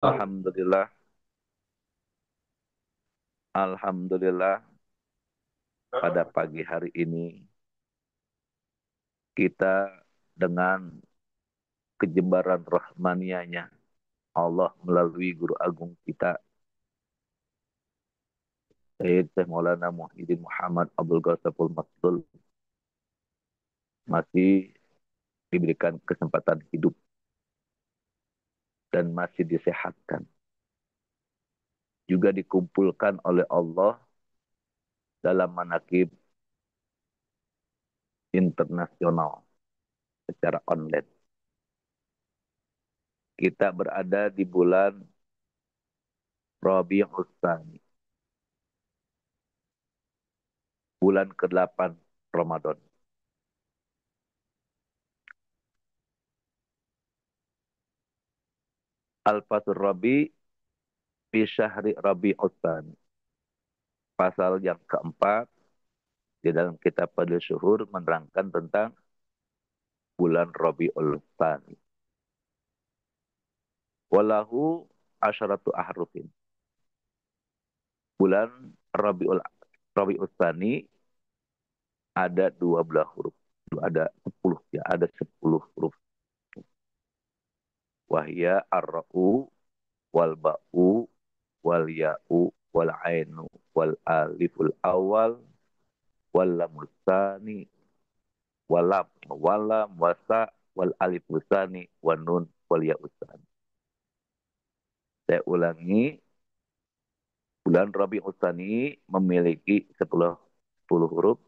Alhamdulillah, Alhamdulillah pada pagi hari ini kita dengan kejembaran rahmanianya Allah melalui guru agung kita Sayyid Syekh Maulana Muhyiddin Muhammad Abdul Ghazaful Masdul masih diberikan kesempatan hidup dan masih disehatkan. Juga dikumpulkan oleh Allah dalam manaqib internasional secara online. Kita berada di bulan Rabiul Tsani, bulan ke-8 Ramadan. Al-Fathur Rabi fi syahri Rabiul Tsani. Pasal yang keempat di dalam kitab Fadil Syuhur menerangkan tentang bulan Rabiul Tsani. Walahu asyaratu ahrufin. Bulan Rabiul Tsani ada 12 huruf. Ada 10 ya, ada 10 huruf. Wahya ar-ra'u wal ba'u wal ya'u wal ainu wal aliful awal wal lamul tsani walam walam wasa wal alif usani wan nun wal ya usani. Saya ulangi, bulan Rabiul Tsani memiliki 10 huruf,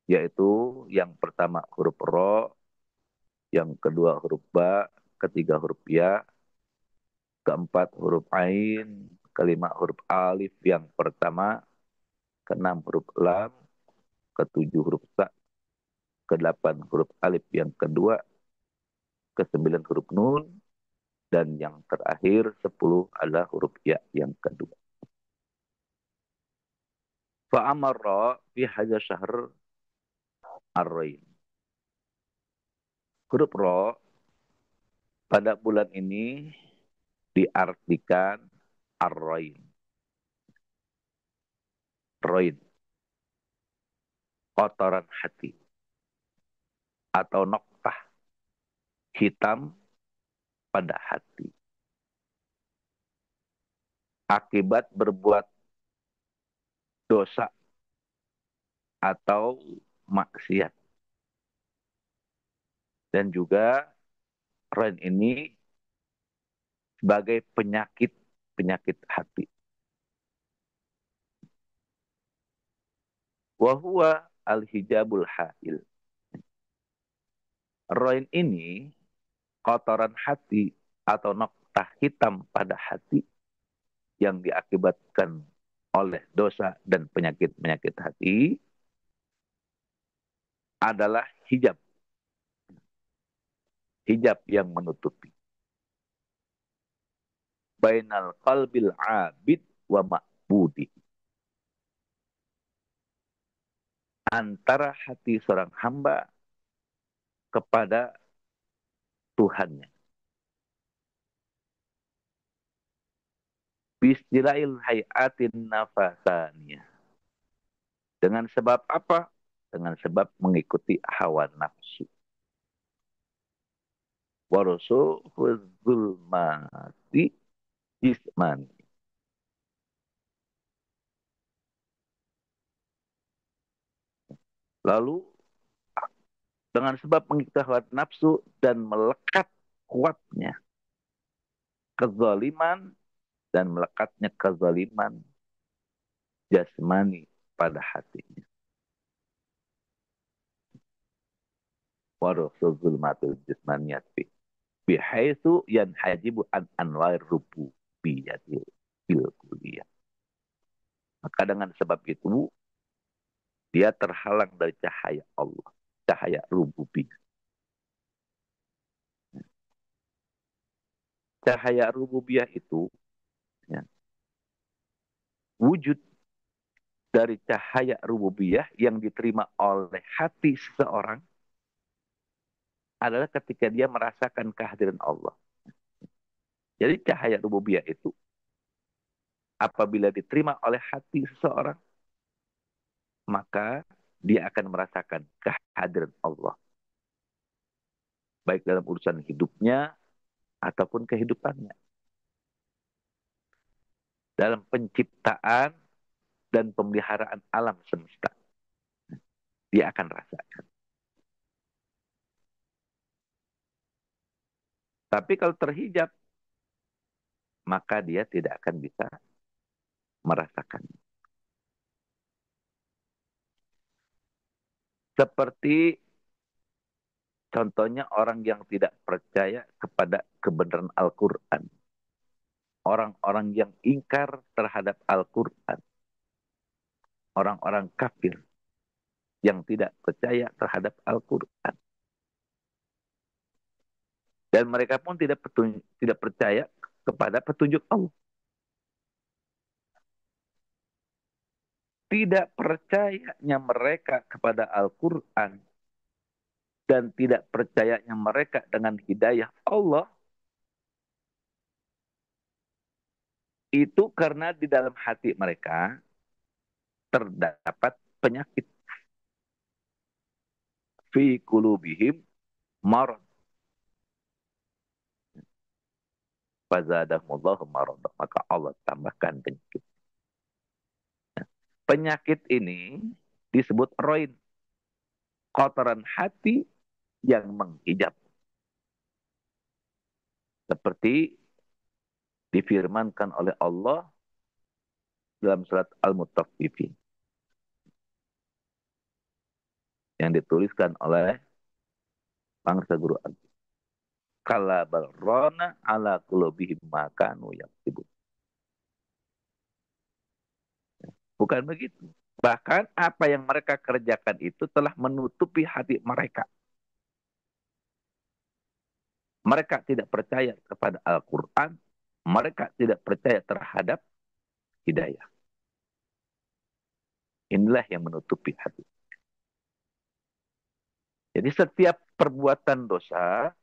yaitu yang pertama huruf ro, yang kedua huruf ba, ketiga huruf ya, keempat huruf ain, kelima huruf alif yang pertama, keenam huruf lam, ketujuh huruf sa, kedelapan huruf alif yang kedua, kesembilan huruf nun, dan yang terakhir 10 adalah huruf ya yang kedua. Fa'amarra fi hadza syahr ar-rain. Huruf ro pada bulan ini diartikan ar-rain. Rain, kotoran hati. Atau noktah, hitam pada hati. Akibat berbuat dosa atau maksiat. Dan juga rain ini sebagai penyakit hati. Wahuwa al-hijabul ha'il. Rain ini kotoran hati atau noktah hitam pada hati yang diakibatkan oleh dosa dan penyakit-penyakit hati adalah hijab. Hijab yang menutupi. Bainal qalbil abid wa ma'budi. Antara hati seorang hamba kepada Tuhannya. Bismillahil hayatin nafasaniyah. Dengan sebab apa? Dengan sebab mengikuti hawa nafsu. Warusuhul zulmati jismani. Lalu dengan sebab mengikuti hawa nafsu dan melekat kuatnya kezaliman dan melekatnya kezaliman jasmani pada hatinya. Warusul zulmatul jismaniyati. Bihaitsu yanhajibu an anwar rububiyatil bil kulliyah. Maka dengan sebab itu dia terhalang dari cahaya Allah, cahaya rububiyah. Cahaya rububiyah itu ya, wujud dari cahaya rububiyah yang diterima oleh hati seseorang adalah ketika dia merasakan kehadiran Allah. Jadi cahaya rububiyah itu apabila diterima oleh hati seseorang, maka dia akan merasakan kehadiran Allah. Baik dalam urusan hidupnya ataupun kehidupannya. Dalam penciptaan dan pemeliharaan alam semesta. Dia akan rasakan. Tapi kalau terhijab, maka dia tidak akan bisa merasakan. Seperti contohnya orang yang tidak percaya kepada kebenaran Al-Quran. Orang-orang yang ingkar terhadap Al-Quran. Orang-orang kafir yang tidak percaya terhadap Al-Quran. Dan mereka pun tidak percaya kepada petunjuk Allah. Tidak percayanya mereka kepada Al-Quran dan tidak percayanya mereka dengan hidayah Allah, itu karena di dalam hati mereka terdapat penyakit. Fi kulubihim marad. Fazadahumullahu marad. Maka Allah tambahkan penyakit. Penyakit ini disebut roin. Kotoran hati yang menghijab. Seperti difirmankan oleh Allah dalam surat Al-Mutaffifin. Yang dituliskan oleh bangsa guru Agung. Kala balrona ala kulubihim makanu yang sibuk. Bukan begitu. Bahkan apa yang mereka kerjakan itu telah menutupi hati mereka. Mereka tidak percaya kepada Al-Quran. Mereka tidak percaya terhadap hidayah. Inilah yang menutupi hati. Jadi setiap perbuatan dosa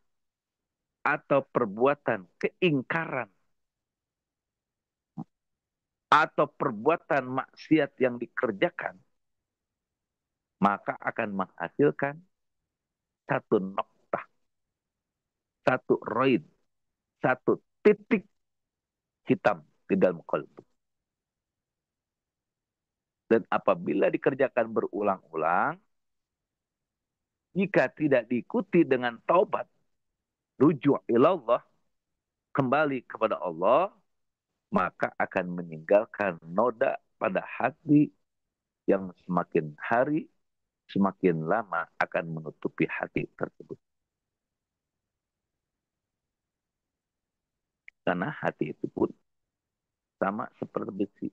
atau perbuatan keingkaran atau perbuatan maksiat yang dikerjakan, maka akan menghasilkan satu noktah, satu roid, satu titik hitam di dalam kalbu. Dan apabila dikerjakan berulang-ulang, jika tidak diikuti dengan taubat, rujuk ilallah, kembali kepada Allah, maka akan meninggalkan noda pada hati yang semakin hari, semakin lama akan menutupi hati tersebut. Karena hati itu pun sama seperti besi.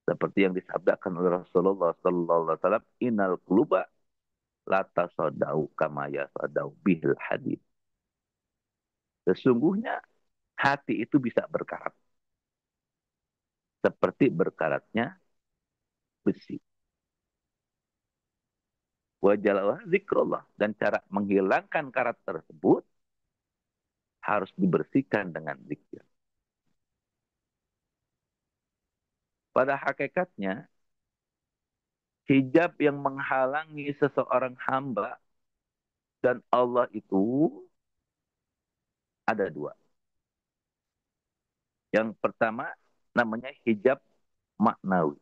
Seperti yang disabdakan oleh Rasulullah sallallahu alaihi wasallam, "Innal quluba la tasaddau kama yasaddau bihil hadid." Sesungguhnya hati itu bisa berkarat seperti berkaratnya besi. Wajalah zikrullah, dan cara menghilangkan karat tersebut harus dibersihkan dengan zikir. Pada hakikatnya, hijab yang menghalangi seseorang hamba dan Allah itu ada dua. Yang pertama namanya hijab maknawi.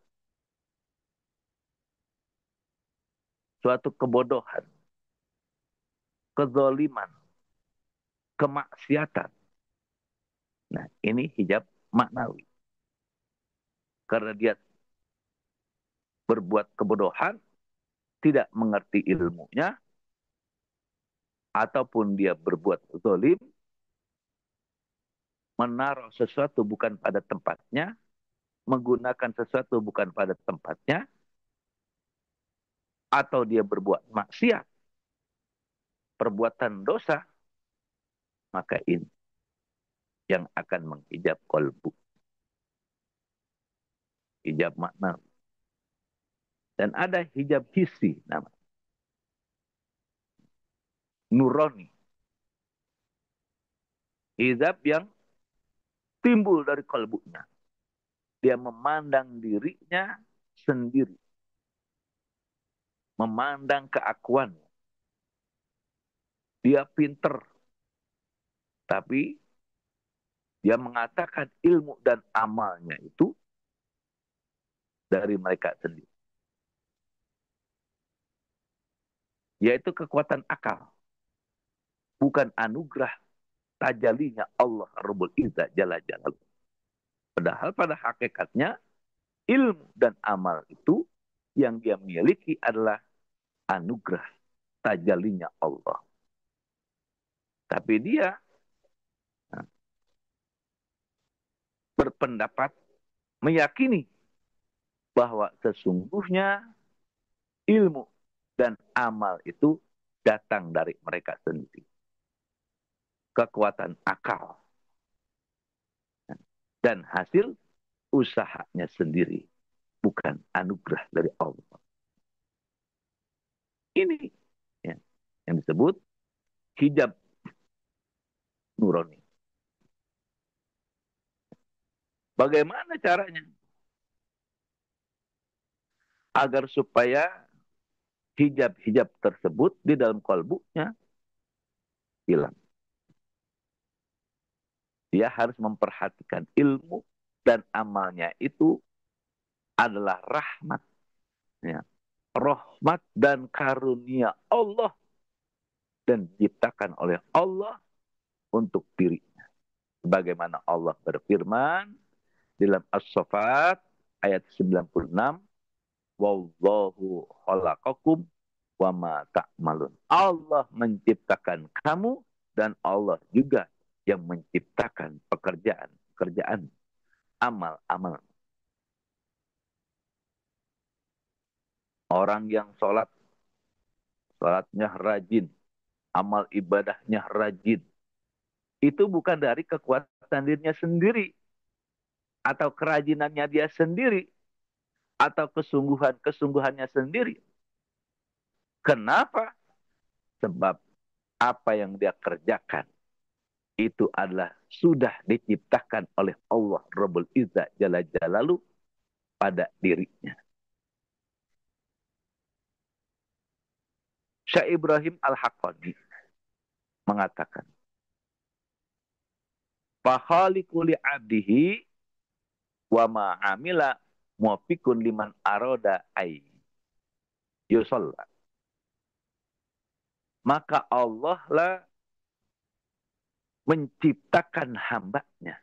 Suatu kebodohan, kezoliman, kemaksiatan. Nah, ini hijab maknawi. Karena dia berbuat kebodohan, tidak mengerti ilmunya, ataupun dia berbuat zolim, menaruh sesuatu bukan pada tempatnya, menggunakan sesuatu bukan pada tempatnya, atau dia berbuat maksiat, perbuatan dosa, maka ini yang akan menghijab kolbu. Hijab makna. Dan ada hijab hissi nama. Nurani. Hijab yang timbul dari kalbunya. Dia memandang dirinya sendiri. Memandang keakuannya. Dia pinter. Tapi dia mengatakan ilmu dan amalnya itu dari mereka sendiri. Yaitu kekuatan akal. Bukan anugerah tajalinya Allah Rabbul Izzah Jalla Jalaluhu. Padahal pada hakikatnya ilmu dan amal itu yang dia miliki adalah anugerah tajalinya Allah. Tapi dia berpendapat meyakini bahwa sesungguhnya ilmu dan amal itu datang dari mereka sendiri. Kekuatan akal dan hasil usahanya sendiri, bukan anugerah dari Allah. Ini ya, yang disebut hijab nurani. Bagaimana caranya? Agar supaya hijab-hijab tersebut di dalam kalbunya hilang. Dia harus memperhatikan ilmu dan amalnya itu adalah rahmat. Ya. Rahmat dan karunia Allah dan diciptakan oleh Allah untuk dirinya. Sebagaimana Allah berfirman dalam As-Saffat ayat 96, wallahu khalaqakum wa ma ta'malun. Allah menciptakan kamu dan Allah juga yang menciptakan pekerjaan, amal-amal. Orang yang sholatnya rajin, amal ibadahnya rajin, itu bukan dari kekuatan dirinya sendiri, atau kerajinannya dia sendiri, atau kesungguhannya sendiri. Kenapa? Sebab apa yang dia kerjakan itu adalah sudah diciptakan oleh Allah Rabbul Izzah Jalla Jalaluhu pada dirinya. Syekh Ibrahim Al-Haqqani mengatakan, "Fakhaliqu li 'abdihi wa ma 'amila muwaffiqun liman arada ay yusalla." Maka Allah lah menciptakan hambanya.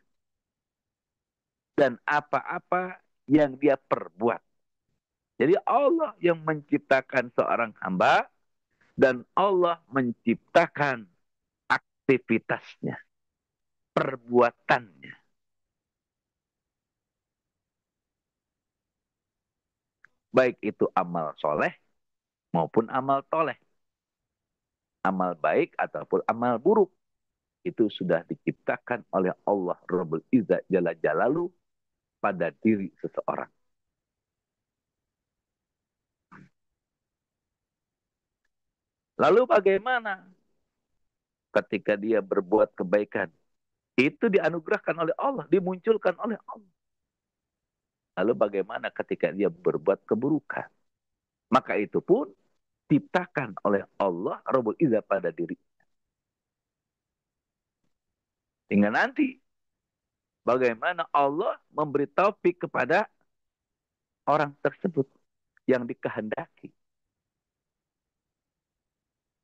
Dan apa-apa yang dia perbuat. Jadi Allah yang menciptakan seorang hamba. Dan Allah menciptakan aktivitasnya. Perbuatannya. Baik itu amal soleh maupun amal toleh. Amal baik ataupun amal buruk. Itu sudah diciptakan oleh Allah Rabbul Izzah Jalla Jalaluhu pada diri seseorang. Lalu bagaimana ketika dia berbuat kebaikan? Itu dianugerahkan oleh Allah, dimunculkan oleh Allah. Lalu bagaimana ketika dia berbuat keburukan? Maka itu pun diciptakan oleh Allah Rabbul Izzah pada diri. Hingga nanti bagaimana Allah memberi taufik kepada orang tersebut yang dikehendaki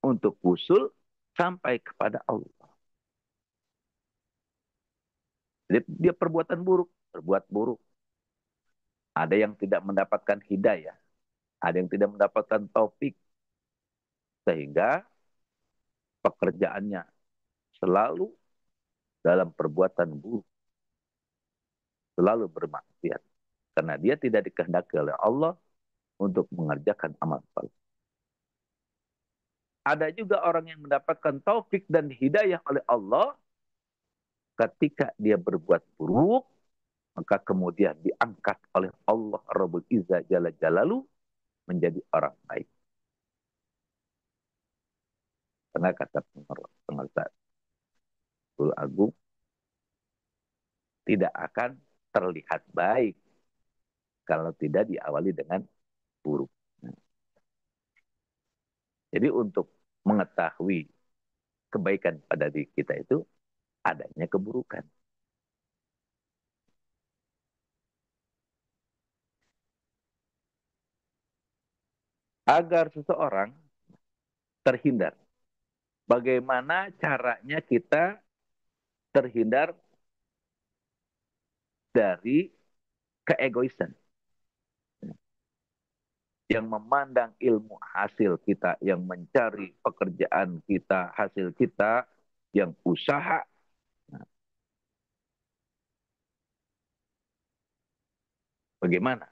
untuk usul sampai kepada Allah. Jadi dia perbuatan buruk, berbuat buruk. Ada yang tidak mendapatkan hidayah, ada yang tidak mendapatkan taufik, sehingga pekerjaannya selalu dalam perbuatan buruk, selalu bermaksiat. Karena dia tidak dikehendaki oleh Allah untuk mengerjakan amal saleh. Ada juga orang yang mendapatkan taufik dan hidayah oleh Allah ketika dia berbuat buruk, maka kemudian diangkat oleh Allah Rabbul Izzah Jalla Jalaluhu menjadi orang baik. Karena kata pengertian, Guru Agung tidak akan terlihat baik kalau tidak diawali dengan buruk. Nah, jadi untuk mengetahui kebaikan pada diri kita itu adanya keburukan. Agar seseorang terhindar. Bagaimana caranya kita terhindar dari keegoisan? Yang memandang ilmu hasil kita, yang mencari pekerjaan kita, hasil kita, yang usaha. Nah, bagaimana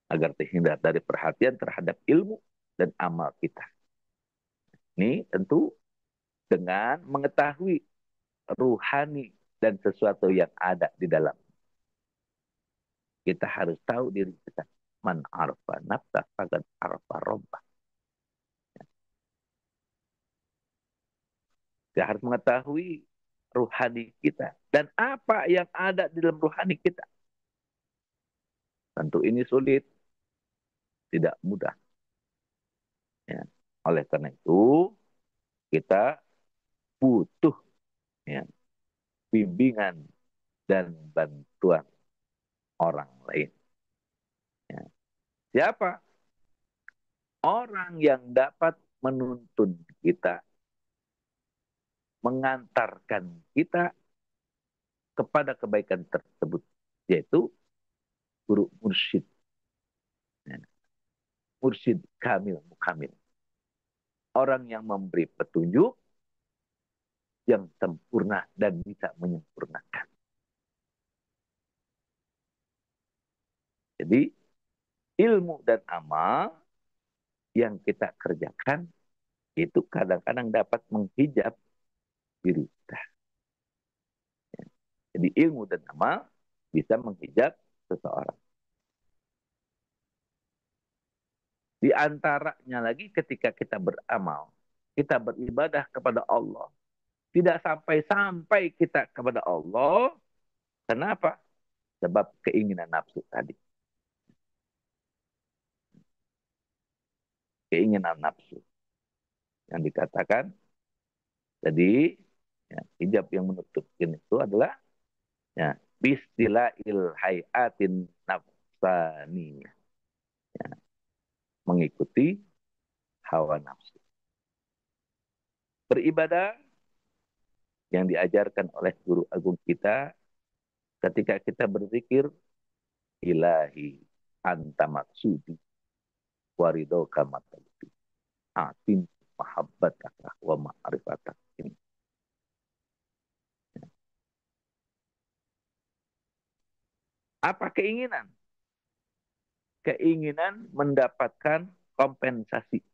agar terhindar dari perhatian terhadap ilmu dan amal kita? Ini tentu dengan mengetahui ruhani dan sesuatu yang ada di dalam. Kita harus tahu diri kita. Man arfa nafsah faqad arfa rabbah. Kita harus mengetahui ruhani kita. Dan apa yang ada di dalam ruhani kita. Tentu ini sulit. Tidak mudah. Ya. Oleh karena itu, kita butuh ya, bimbingan dan bantuan orang lain. Ya. Siapa? Orang yang dapat menuntun kita, mengantarkan kita kepada kebaikan tersebut, yaitu guru mursyid. Ya. Mursyid kamil, mukamil. Orang yang memberi petunjuk yang sempurna dan bisa menyempurnakan. Jadi ilmu dan amal yang kita kerjakan itu kadang-kadang dapat menghijab diri kita. Jadi ilmu dan amal bisa menghijab seseorang. Di antaranya lagi ketika kita beramal, kita beribadah kepada Allah. Tidak sampai-sampai kita kepada Allah. Kenapa? Sebab keinginan nafsu tadi. Keinginan nafsu. Yang dikatakan, jadi ya, hijab yang menutup itu adalah ya, bistilahil hayatin nafsani. Ya, mengikuti hawa nafsu. Beribadah yang diajarkan oleh guru agung kita ketika kita berzikir, ilahi anta maksudi waridoka matalubi atin mahabbataka wa ma'rifatak. Ini. Apa keinginan? Keinginan mendapatkan kompensasi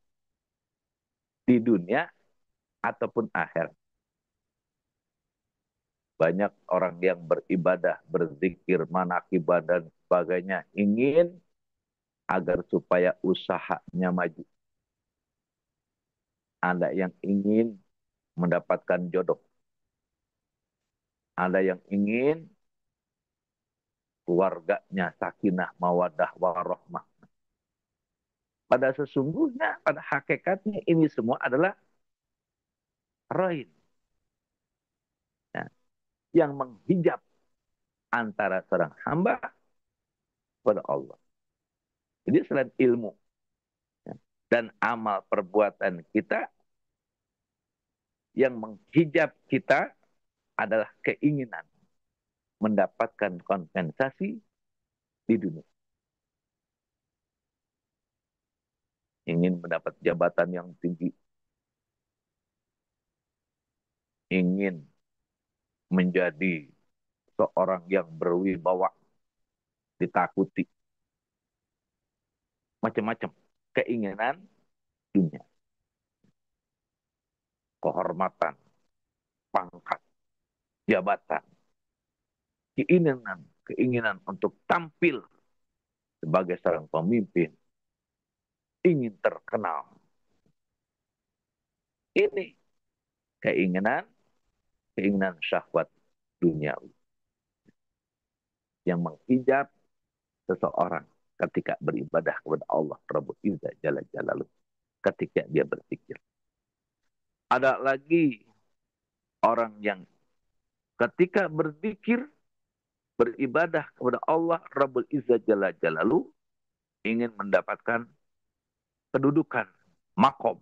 di dunia ataupun akhirat. Banyak orang yang beribadah, berzikir, manakibah dan sebagainya ingin agar supaya usahanya maju. Ada yang ingin mendapatkan jodoh. Ada yang ingin keluarganya sakinah, mawadah, warahmah. Pada sesungguhnya, pada hakikatnya ini semua adalah rain. Ya, yang menghijab antara seorang hamba kepada Allah. Jadi selain ilmu ya, dan amal perbuatan kita, yang menghijab kita adalah keinginan mendapatkan kompensasi di dunia. Ingin mendapat jabatan yang tinggi. Ingin menjadi seorang yang berwibawa, ditakuti. Macam-macam keinginan dunia. Kehormatan, pangkat, jabatan. Keinginan untuk tampil sebagai seorang pemimpin. Ingin terkenal. Ini keinginan keinginan syahwat duniawi yang menghijab seseorang ketika beribadah kepada Allah Rabbul Izzah Jalla Jalaluh, ketika dia berzikir. Ada lagi orang yang ketika berzikir, beribadah kepada Allah Rabbul Izzah Jalla Jalaluh, ingin mendapatkan kedudukan, makom,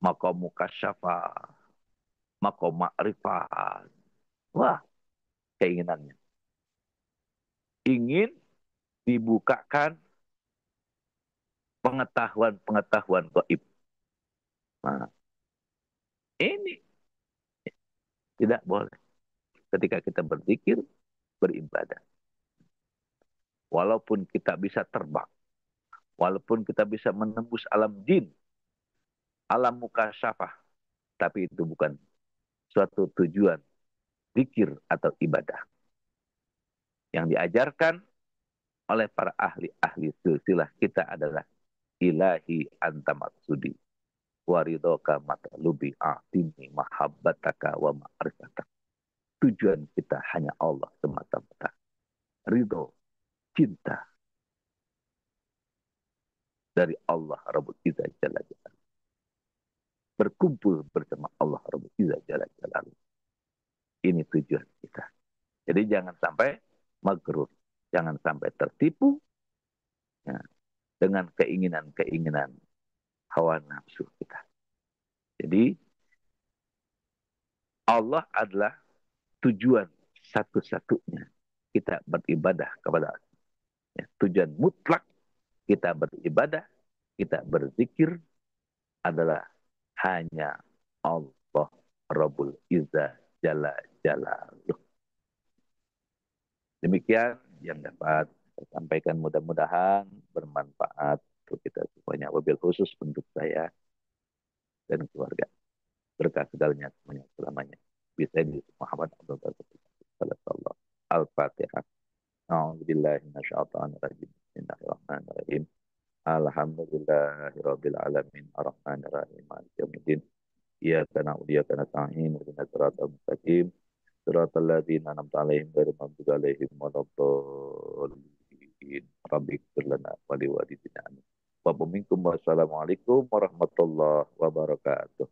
makom mukasyafah, makom ma'rifat. Wah, keinginannya. Ingin dibukakan pengetahuan-pengetahuan gaib. Nah, ini tidak boleh. Ketika kita berzikir, beribadah. Walaupun kita bisa terbang, walaupun kita bisa menembus alam jin, alam mukasyafah, tapi itu bukan suatu tujuan zikir atau ibadah. Yang diajarkan oleh para ahli-ahli silsilah kita adalah ilahi anta maksudi waridoka matalubi a'tini mahabbataka wa ma'rifataka. Tujuan kita hanya Allah semata-mata. Ridho, cinta dari Allah Rabbul Izzah Jalla Jalaluh. Berkumpul bersama Allah Rabbul Izzah Jalla Jalaluh. Ini tujuan kita. Jadi jangan sampai magrur. Jangan sampai tertipu ya, dengan keinginan-keinginan hawa nafsu kita. Jadi Allah adalah tujuan satu-satunya kita beribadah kepada ya, tujuan mutlak kita beribadah, kita berzikir adalah hanya Allah Rabbul Izzah Jalla Jalaluh. Demikian yang dapat saya sampaikan, mudah-mudahan bermanfaat untuk kita semuanya. Wabil khusus untuk saya dan keluarga. Berkah segalanya semuanya selamanya. Bisa di Muhammad Abdul Sallallahu Al-Fatihah. A'udzubillahi minasyaitonir rajim. Bismillahirrahmanirrahim. Alhamdulillahirabbil alamin arrahmanir rahim maliki yaumiddin. Iyyaka na'budu wa iyyaka nasta'in ihdinas siratal mustaqim siratal ladzina an'amta 'alaihim ghairil maghdubi 'alaihim waladdallin. Rabbighfir lana wa liwalidina. Wa minkum wassalamu alaikum warahmatullahi wabarakatuh.